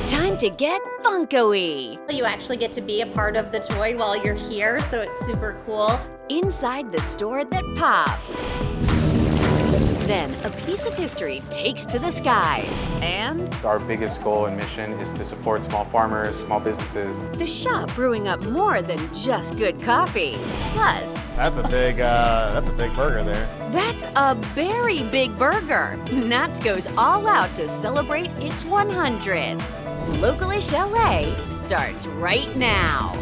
Time to get Funko-y. You actually get to be a part of the toy while you're here, so it's super cool. Inside the store that pops. Then a piece of history takes to the skies, and our biggest goal and mission is to support small farmers, small businesses. the shop brewing up more than just good coffee. Plus, That's a big burger there. that's a very big burger. Knott's goes all out to celebrate its 100th. Localish LA starts right now.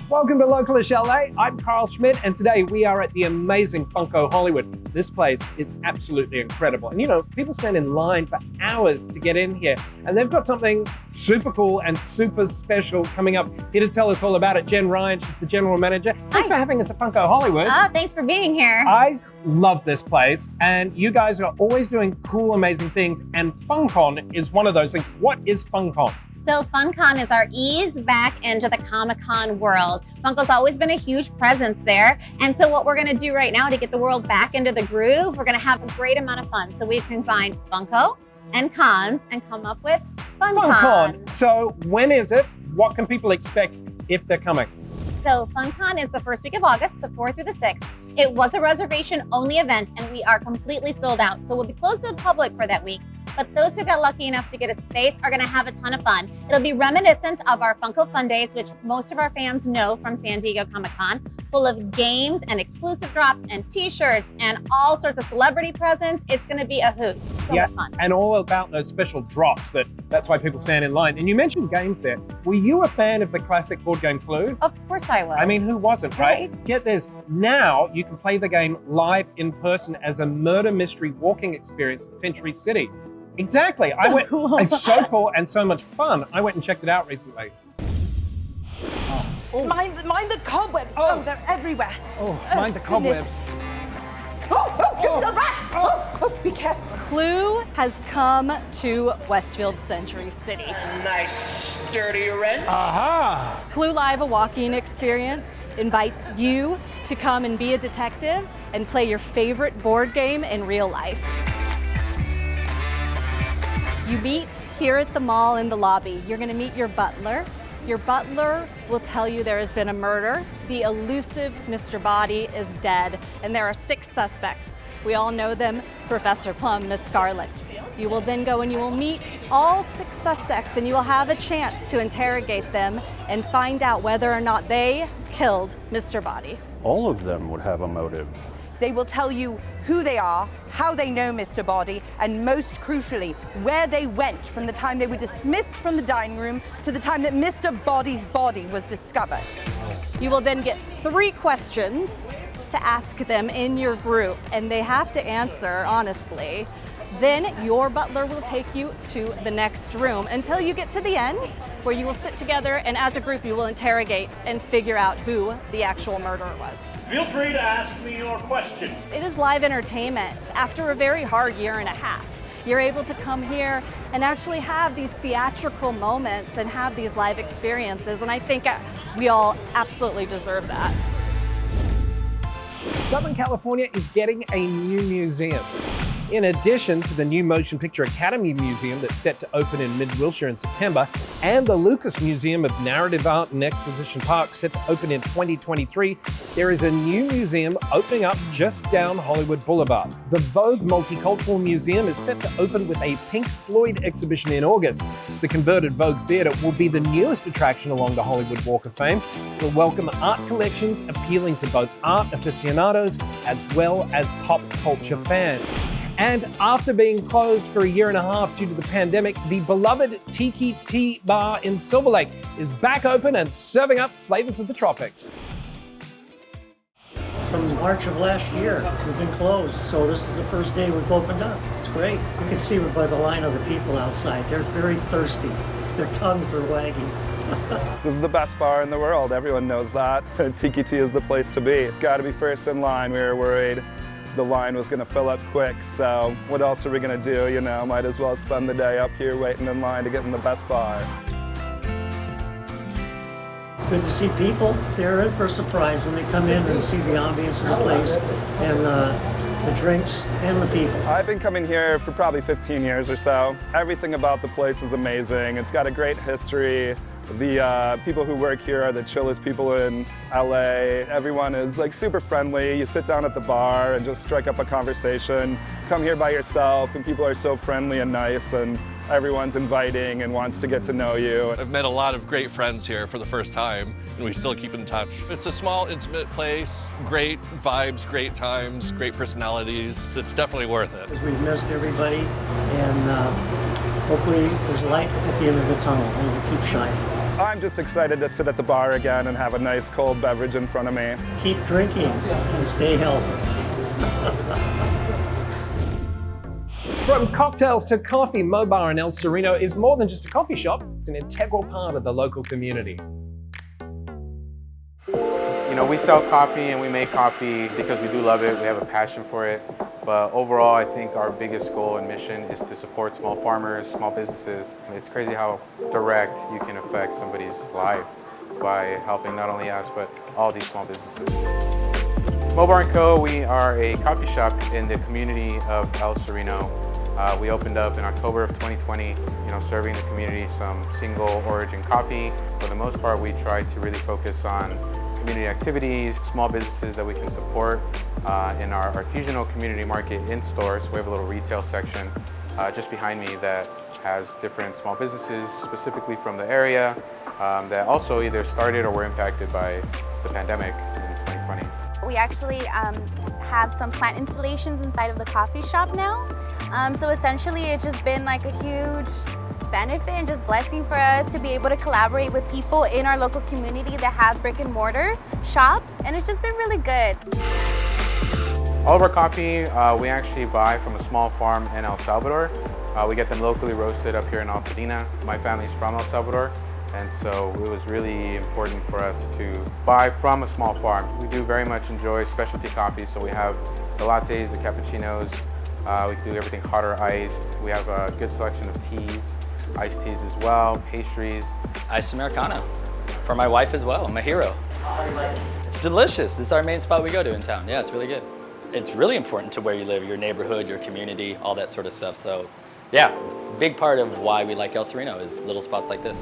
Welcome to Localish LA. I'm Carl Schmidt, and today we are at the amazing Funko Hollywood. This place is absolutely incredible. And you know, people stand in line for hours to get in here, and they've got something super cool and super special coming up. Here to tell us all about it, Jen Ryan, she's the general manager. Thanks for having us at Funko Hollywood. Thanks for being here. I love this place, and you guys are always doing cool, amazing things, and Funkon is one of those things. What is Funkon? So Funkon is our ease back into the Comic-Con world. Funko's always been a huge presence there. And so what we're gonna do right now to get the world back into the groove, we're gonna have a great amount of fun. So we combine Funko and cons and come up with Funkon. So when is it? What can people expect if they're coming? So Funkon is the first week of August, the 4th through the 6th. It was a reservation-only event, and we are completely sold out. So we'll be closed to the public for that week. But those who got lucky enough to get a space are going to have a ton of fun. It'll be reminiscent of our Funko Fun Days, which most of our fans know from San Diego Comic-Con, full of games and exclusive drops and t-shirts and all sorts of celebrity presents. It's going to be a hoot. So much fun. And all about those special drops. That's why people stand in line. And you mentioned games there. Were you a fan of the classic board game Clue? Of course I was. I mean, who wasn't, right? Get this. Now you can play the game live in person as a murder mystery walking experience at Century City. Exactly. Cool. It's so cool and so much fun. I went and checked it out recently. Mind the cobwebs. Oh, they're everywhere. Mind the cobwebs. Goodness, a rat. Oh, be careful. Clue has come to Westfield Century City. Nice sturdy wrench. Aha! Clue Live, a walking experience, invites you to come and be a detective and play your favorite board game in real life. You meet here at the mall in the lobby. You're gonna meet your butler. Your butler will tell you there has been a murder. The elusive Mr. Body is dead, and there are 6 suspects. We all know them, Professor Plum, Miss Scarlet. You will then go and you will meet all 6 suspects, and you will have a chance to interrogate them and find out whether or not they killed Mr. Body. All of them would have a motive. They will tell you who they are, how they know Mr. Body, and most crucially, where they went from the time they were dismissed from the dining room to the time that Mr. Body's body was discovered. You will then get 3 questions to ask them in your group, and they have to answer honestly. Then your butler will take you to the next room until you get to the end, where you will sit together and as a group you will interrogate and figure out who the actual murderer was. Feel free to ask me your question. It is live entertainment. After a very hard year and a half, you're able to come here and actually have these theatrical moments and have these live experiences, and I think we all absolutely deserve that. Southern California is getting a new museum. In addition to the new Motion Picture Academy Museum that's set to open in Mid-Wilshire in September, and the Lucas Museum of Narrative Art and Exposition Park set to open in 2023, there is a new museum opening up just down Hollywood Boulevard. The Vogue Multicultural Museum is set to open with a Pink Floyd exhibition in August. The converted Vogue Theatre will be the newest attraction along the Hollywood Walk of Fame. It will welcome art collections appealing to both art aficionados as well as pop culture fans. And after being closed for a year and a half due to the pandemic, the beloved Tiki Tea bar in Silver Lake is back open and serving up flavors of the tropics. Since March of last year, we've been closed, so this is the first day we've opened up. It's great. You can see by the line of the people outside. They're very thirsty. Their tongues are wagging. This is the best bar in the world. Everyone knows that. Tiki Tea is the place to be. Got to be first in line. We were worried the line was going to fill up quick, so what else are we going to do? You know, might as well spend the day up here waiting in line to get in the best bar. Good to see people. They're in for a surprise when they come in and see the ambience of the place. And the drinks, and the people. I've been coming here for probably 15 years or so. Everything about the place is amazing. It's got a great history. The people who work here are the chillest people in LA. Everyone is like super friendly. You sit down at the bar and just strike up a conversation. Come here by yourself and people are so friendly and nice, and everyone's inviting and wants to get to know you. I've met a lot of great friends here for the first time, and we still keep in touch. It's a small, intimate place, great vibes, great times, great personalities. It's definitely worth it. We've missed everybody, and hopefully there's light at the end of the tunnel, and we'll keep shining. I'm just excited to sit at the bar again and have a nice cold beverage in front of me. Keep drinking and stay healthy. From cocktails to coffee, Mobar in El Sereno is more than just a coffee shop. It's an integral part of the local community. You know, we sell coffee and we make coffee because we do love it. We have a passion for it. But overall, I think our biggest goal and mission is to support small farmers, small businesses. It's crazy how direct you can affect somebody's life by helping not only us, but all these small businesses. Mobar Co, we are a coffee shop in the community of El Sereno. We opened up in October of 2020, serving the community some single origin coffee. For the most part, we try to really focus on community activities, small businesses that we can support in our artisanal community market in stores. We have a little retail section just behind me that has different small businesses specifically from the area that also either started or were impacted by the pandemic in 2020. We actually have some plant installations inside of the coffee shop now. So essentially it's just been like a huge benefit and just blessing for us to be able to collaborate with people in our local community that have brick and mortar shops, and it's just been really good. All of our coffee we actually buy from a small farm in El Salvador. We get them locally roasted up here in Altadena. My family's from El Salvador, and so it was really important for us to buy from a small farm. We do very much enjoy specialty coffee, so we have the lattes, the cappuccinos, we do everything hot or iced. We have a good selection of teas, iced teas as well, pastries. Iced Americano for my wife as well, my hero. It's delicious. This is our main spot we go to in town. Yeah, it's really good. It's really important to where you live, your neighborhood, your community, all that sort of stuff. So yeah, big part of why we like El Sereno is little spots like this.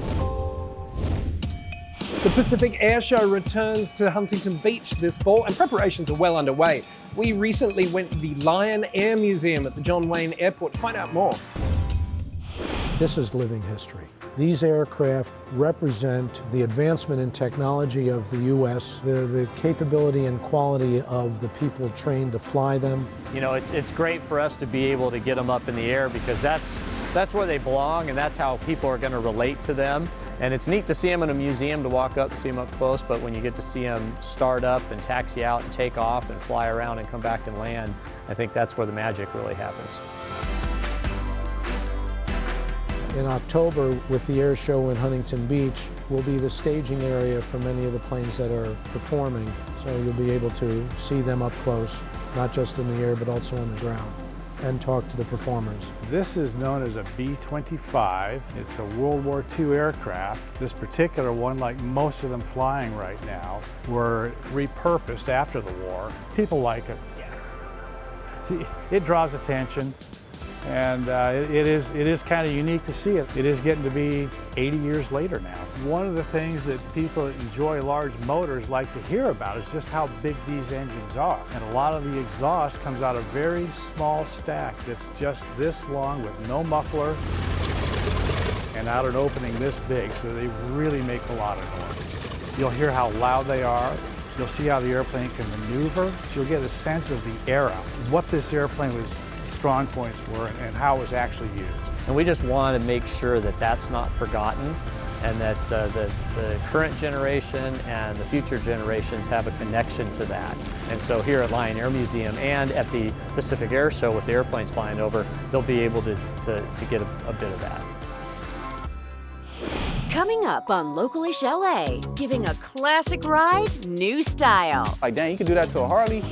The Pacific Air Show returns to Huntington Beach this fall, and preparations are well underway. We recently went to the Lion Air Museum at the John Wayne Airport to find out more. This is living history. These aircraft represent the advancement in technology of the U.S., the capability and quality of the people trained to fly them. You know, it's great for us to be able to get them up in the air because that's where they belong and that's how people are going to relate to them. And it's neat to see them in a museum, to walk up and see them up close, but when you get to see them start up and taxi out and take off and fly around and come back and land, I think that's where the magic really happens. In October, with the air show in Huntington Beach, will be the staging area for many of the planes that are performing. So you'll be able to see them up close, not just in the air, but also on the ground, and talk to the performers. This is known as a B-25. It's a World War II aircraft. This particular one, like most of them flying right now, were repurposed after the war. People like it. It draws attention. And it is kind of unique to see it. It is getting to be 80 years later now. One of the things that people that enjoy large motors like to hear about is just how big these engines are. And a lot of the exhaust comes out of a very small stack that's just this long with no muffler and out an opening this big, so they really make a lot of noise. You'll hear how loud they are. You'll see how the airplane can maneuver, so you'll get a sense of the era, what this airplane was, strong points were, and how it was actually used. And we just want to make sure that that's not forgotten and that the current generation and the future generations have a connection to that. And so here at Lion Air Museum and at the Pacific Air Show with the airplanes flying over, they'll be able to get a bit of that. Coming up on Localish LA, giving a classic ride new style. Like, dang, you can do that to a Harley?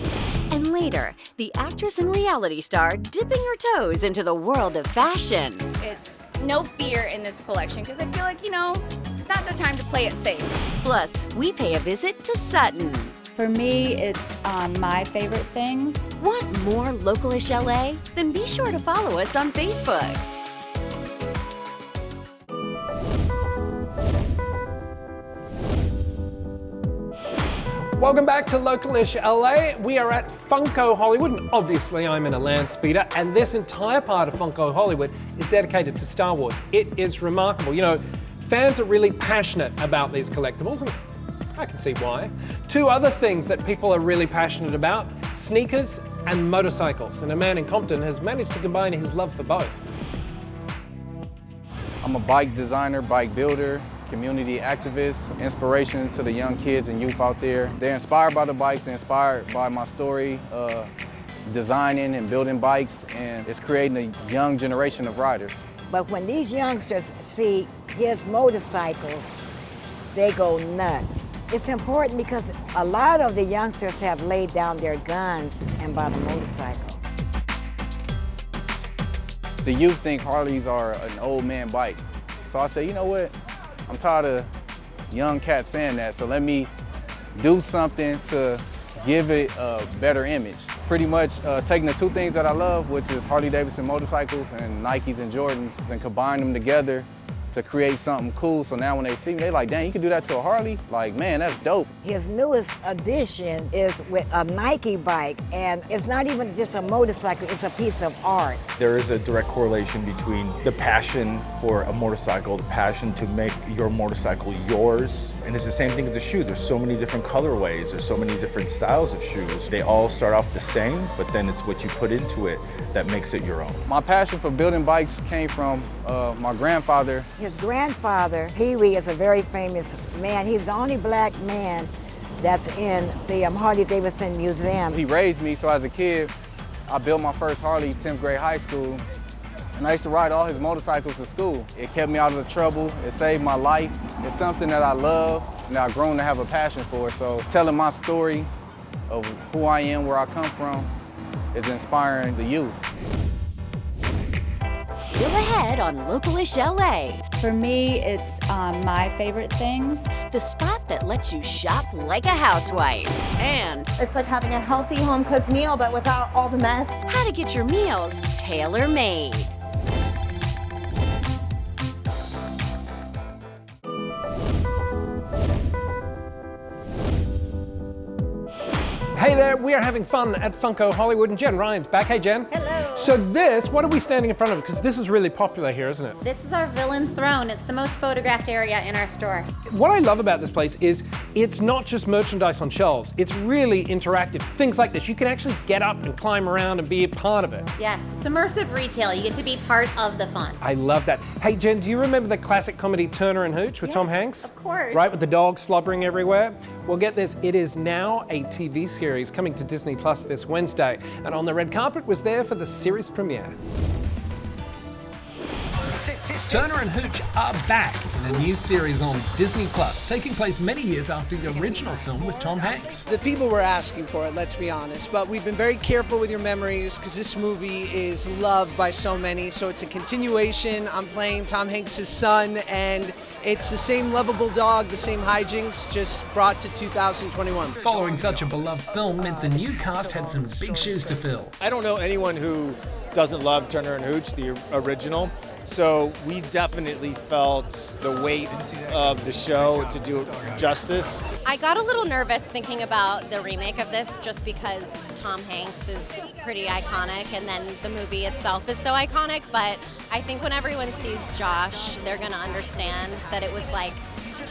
And later, the actress and reality star dipping her toes into the world of fashion. It's no fear in this collection because I feel like, it's not the time to play it safe. Plus, we pay a visit to Sutton. For me, it's my favorite things. Want more Localish LA? Then be sure to follow us on Facebook. Welcome back to Localish LA. We are at Funko Hollywood, and obviously I'm in a land speeder, and this entire part of Funko Hollywood is dedicated to Star Wars. It is remarkable. You know, fans are really passionate about these collectibles, and I can see why. Two other things that people are really passionate about, sneakers and motorcycles, and a man in Compton has managed to combine his love for both. I'm a bike designer, bike builder, community activist, inspiration to the young kids and youth out there. They're inspired by the bikes, they're inspired by my story, designing and building bikes, and it's creating a young generation of riders. But when these youngsters see his motorcycles, they go nuts. It's important because a lot of the youngsters have laid down their guns and bought a motorcycle. The youth think Harleys are an old man bike. So I say, you know what? I'm tired of young cats saying that, so let me do something to give it a better image. Pretty much taking the two things that I love, which is Harley-Davidson motorcycles and Nikes and Jordans, and combine them together to create something cool. So now when they see me, they're like, dang, you can do that to a Harley? Like, man, that's dope. His newest addition is with a Nike bike, and it's not even just a motorcycle, it's a piece of art. There is a direct correlation between the passion for a motorcycle, the passion to make your motorcycle yours, and it's the same thing with the shoe. There's so many different colorways, there's so many different styles of shoes. They all start off the same, but then it's what you put into it that makes it your own. My passion for building bikes came from my grandfather. His grandfather, Pee-wee, is a very famous man. He's the only black man that's in the Harley-Davidson Museum. He raised me, so as a kid, I built my first Harley 10th grade high school, and I used to ride all his motorcycles to school. It kept me out of the trouble, it saved my life. It's something that I love, and I've grown to have a passion for. So telling my story of who I am, where I come from, is inspiring the youth. Still ahead on Localish LA. For me, it's my favorite things. The spot that lets you shop like a housewife. And It's like having a healthy home-cooked meal, but without all the mess. how to get your meals tailor-made. Hey there, we are having fun at Funko Hollywood, and Jen Ryan's back. Hey Jen. Hello. So this, what are we standing in front of? Because this is really popular here, isn't it? This is our Villain's Throne. It's the most photographed area in our store. What I love about this place is it's not just merchandise on shelves, it's really interactive. Things like this, you can actually get up and climb around and be a part of it. Yes, it's immersive retail. You get to be part of the fun. I love that. Hey Jen, do you remember the classic comedy Turner and Hooch with Tom Hanks? Of course. Right, with the dog slobbering everywhere? Well, get this, it is now a TV series coming to Disney Plus this Wednesday, and on the red carpet was there for the series premiere. Turner and Hooch are back in a new series on Disney Plus, taking place many years after the original film with Tom Hanks. The people were asking for it, let's be honest, but we've been very careful with your memories because this movie is loved by so many, so it's a continuation. I'm playing Tom Hanks' son, and it's the same lovable dog, the same hijinks, just brought to 2021. Following such a beloved film meant the new cast had some big shoes to fill. I don't know anyone who doesn't love Turner and Hooch, the original. So we definitely felt the weight of the show to do it justice. I got a little nervous thinking about the remake of this just because Tom Hanks is pretty iconic and then the movie itself is so iconic, but I think when everyone sees Josh, they're gonna understand that it was like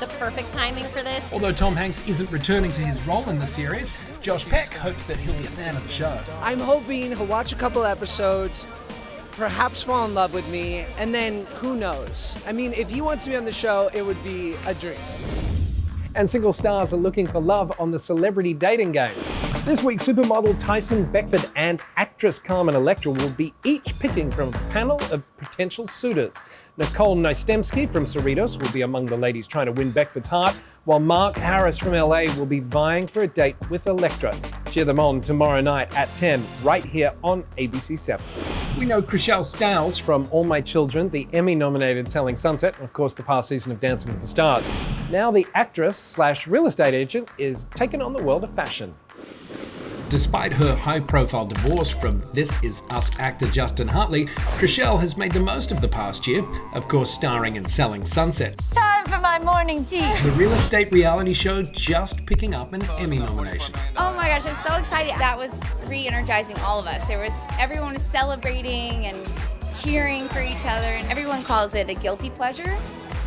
the perfect timing for this. Although Tom Hanks isn't returning to his role in the series, Josh Peck hopes that he'll be a fan of the show. I'm hoping he'll watch a couple episodes, perhaps fall in love with me, and then who knows? I mean, if he wants to be on the show, it would be a dream. And single stars are looking for love on the celebrity dating game. This week, supermodel Tyson Beckford and actress Carmen Electra will be each picking from a panel of potential suitors. Nicole Nystemski from Cerritos will be among the ladies trying to win Beckford's heart, while Mark Harris from LA will be vying for a date with Electra. Cheer them on tomorrow night at 10, right here on ABC 7. We know Chrishell Stause From All My Children, the Emmy-nominated Selling Sunset, and of course the past season of Dancing with the Stars. Now the actress/real estate agent is taking on the world of fashion. Despite her high-profile divorce from This Is Us actor Justin Hartley, Chrishell has made the most of the past year, of course starring in Selling Sunset. It's time for my morning tea. The real estate reality show just picking up an Emmy nomination. Oh my gosh, I'm so excited. That was re-energizing all of us. Everyone was celebrating and cheering for each other, and everyone calls it a guilty pleasure.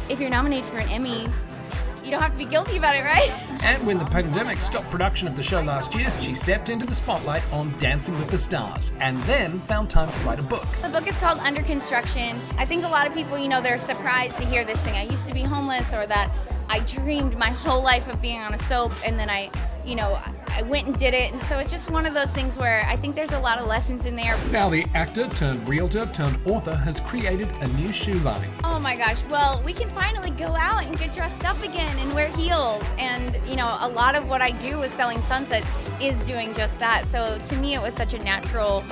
If you're nominated for an Emmy, you don't have to be guilty about it, right? And when the pandemic stopped production of the show last year, she stepped into the spotlight on Dancing with the Stars, and then found time to write a book. The book is called Under Construction. I think a lot of people, they're surprised to hear this thing. I used to be homeless, or that I dreamed my whole life of being on a soap, and then I went and did it. And so it's just one of those things where I think there's a lot of lessons in there. Now the actor turned realtor turned author has created a new shoe line. Oh my gosh, well, we can finally go out and get dressed up again and wear heels. And, a lot of what I do with Selling Sunset is doing just that. So to me, it was such a natural,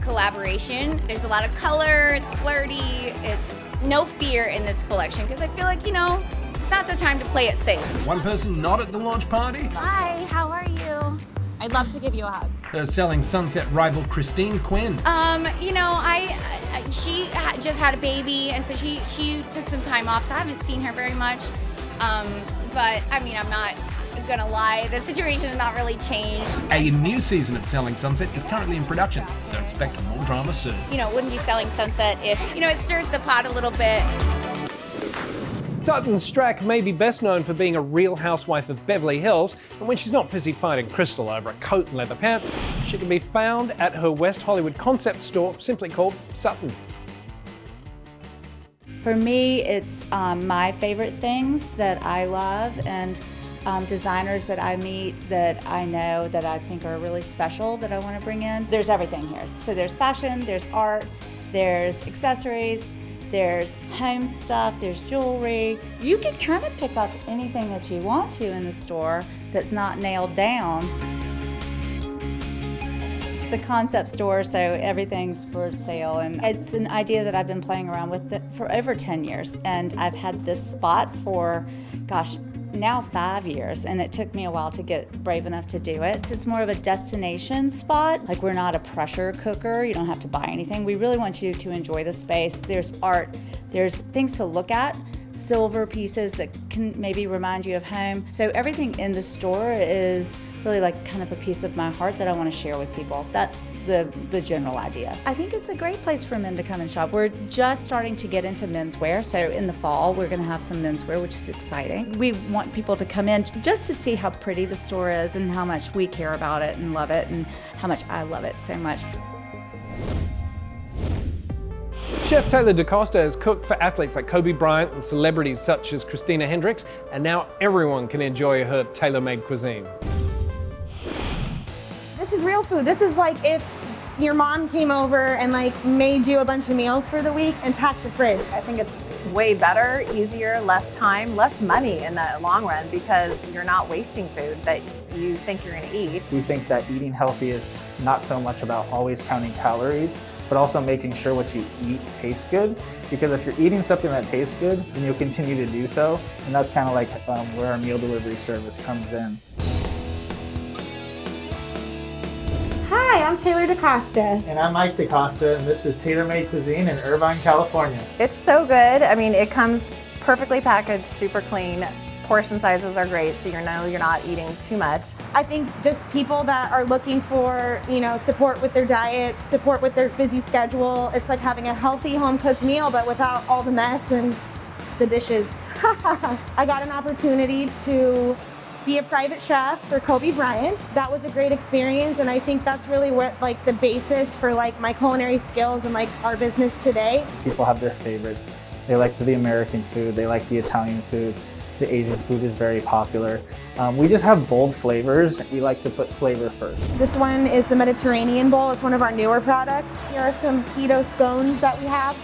collaboration. There's a lot of color, it's flirty, it's no fear in this collection, because I feel like, it's not the time to play it safe. One person not at the launch party? Hi, how are you? I'd love to give you a hug. Her Selling Sunset rival Christine Quinn. She just had a baby, and so she took some time off, so I haven't seen her very much. But I'm not gonna lie, the situation has not really changed. A new season of Selling Sunset is currently in production, so expect more drama soon. It wouldn't be Selling Sunset if, it stirs the pot a little bit. Sutton Strack may be best known for being a real housewife of Beverly Hills, and when she's not busy fighting Chrishell over a coat and leather pants, she can be found at her West Hollywood concept store, simply called Sutton. For me, it's my favorite things that I love, and designers that I meet that I know that I think are really special that I want to bring in. There's everything here. So there's fashion, there's art, there's accessories, there's home stuff, there's jewelry. You can kind of pick up anything that you want to in the store that's not nailed down. It's a concept store, so everything's for sale, and it's an idea that I've been playing around with for over 10 years, and I've had this spot for, now 5 years, and it took me a while to get brave enough to do it. It's more of a destination spot. We're not a pressure cooker. You don't have to buy anything. We really want you to enjoy the space. There's art, there's things to look at, silver pieces that can maybe remind you of home. So everything in the store is really kind of a piece of my heart that I want to share with people. That's the general idea. I think it's a great place for men to come and shop. We're just starting to get into menswear, so in the fall we're going to have some menswear, which is exciting. We want people to come in just to see how pretty the store is and how much we care about it and love it, and how much I love it so much. Chef Taylor DaCosta has cooked for athletes like Kobe Bryant and celebrities such as Christina Hendricks, and now everyone can enjoy her TaylorMade Cuisine. This is real food. This is like if your mom came over and made you a bunch of meals for the week and packed your fridge. I think it's way better, easier, less time, less money in the long run, because you're not wasting food that you think you're going to eat. We think that eating healthy is not so much about always counting calories, but also making sure what you eat tastes good. Because if you're eating something that tastes good, then you'll continue to do so. And that's kind of where our meal delivery service comes in. Hi, I'm Taylor DaCosta. And I'm Mike DaCosta, and this is TaylorMade Cuisine in Irvine, California. It's so good. It comes perfectly packaged, super clean. Portion sizes are great, so you're not eating too much. I think just people that are looking for, support with their diet, support with their busy schedule. It's like having a healthy home-cooked meal, but without all the mess and the dishes. I got an opportunity to be a private chef for Kobe Bryant. That was a great experience, and I think that's really what the basis for my culinary skills and our business today. People have their favorites. They like the American food, they like the Italian food. The Asian food is very popular. We just have bold flavors. We like to put flavor first. This one is the Mediterranean bowl. It's one of our newer products. Here are some keto scones that we have.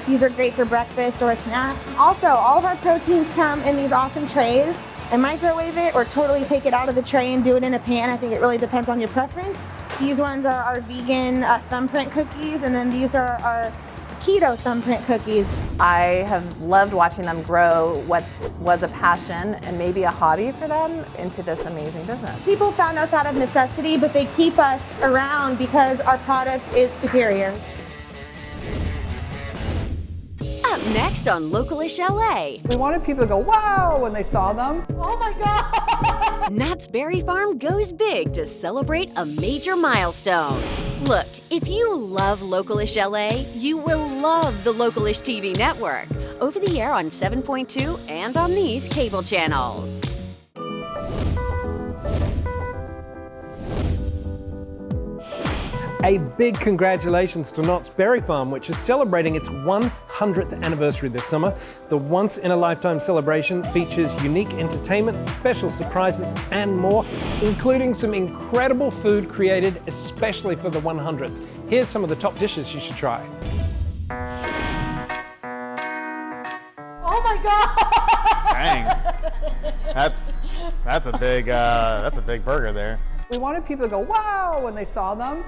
These are great for breakfast or a snack. Also, all of our proteins come in these awesome trays, and microwave it or totally take it out of the tray and do it in a pan. I think it really depends on your preference. These ones are our vegan thumbprint cookies, and then these are our keto thumbprint cookies. I have loved watching them grow what was a passion and maybe a hobby for them into this amazing business. People found us out of necessity, but they keep us around because our product is superior. Up next on Localish LA. We wanted people to go, wow, when they saw them. Oh my God! Knott's Berry Farm goes big to celebrate a major milestone. Look, if you love Localish LA, you will love the Localish TV network. Over the air on 7.2 and on these cable channels. A big congratulations to Knott's Berry Farm, which is celebrating its 100th anniversary this summer. The once-in-a-lifetime celebration features unique entertainment, special surprises, and more, including some incredible food created especially for the 100th. Here's some of the top dishes you should try. Oh my God! Dang, that's a big burger there. We wanted people to go, wow, when they saw them.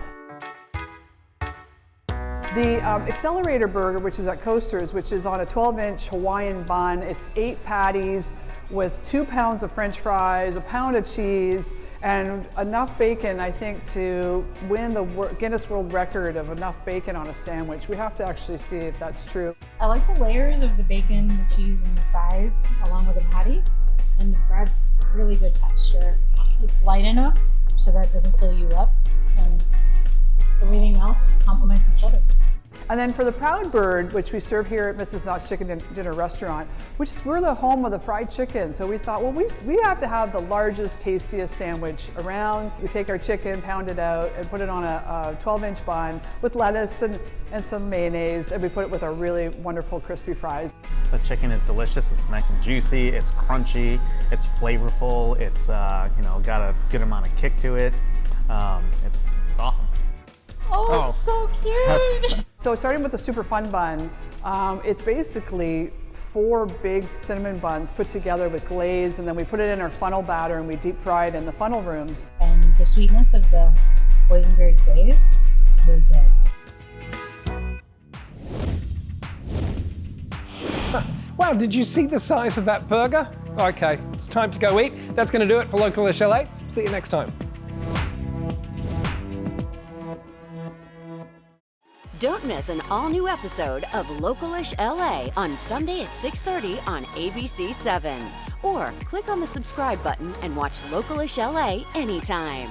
The Accelerator Burger, which is at Coasters, which is on a 12-inch Hawaiian bun. It's 8 patties with 2 pounds of French fries, a pound of cheese, and enough bacon, I think, to win the Guinness World Record of enough bacon on a sandwich. We have to actually see if that's true. I like the layers of the bacon, the cheese, and the fries, along with the patty. And the bread's really good texture. It's light enough so that it doesn't fill you up, and everything else complements each other. And then for the Proud Bird, which we serve here at Mrs. Knott's Chicken Dinner Restaurant, we're the home of the fried chicken. So we thought, well, we have to have the largest, tastiest sandwich around. We take our chicken, pound it out, and put it on a 12-inch bun with lettuce and some mayonnaise, and we put it with our really wonderful crispy fries. The chicken is delicious. It's nice and juicy. It's crunchy. It's flavorful. It's got a good amount of kick to it. It's awesome. Oh, so cute! So starting with the super fun bun, it's basically 4 big cinnamon buns put together with glaze, and then we put it in our funnel batter and we deep fry it in the funnel rooms. And the sweetness of the boysenberry glaze, really good. Wow, did you see the size of that burger? Okay, it's time to go eat. That's going to do it for Localish LA. See you next time. Don't miss an all-new episode of Localish LA on Sunday at 6:30 on ABC 7. Or click on the subscribe button and watch Localish LA anytime.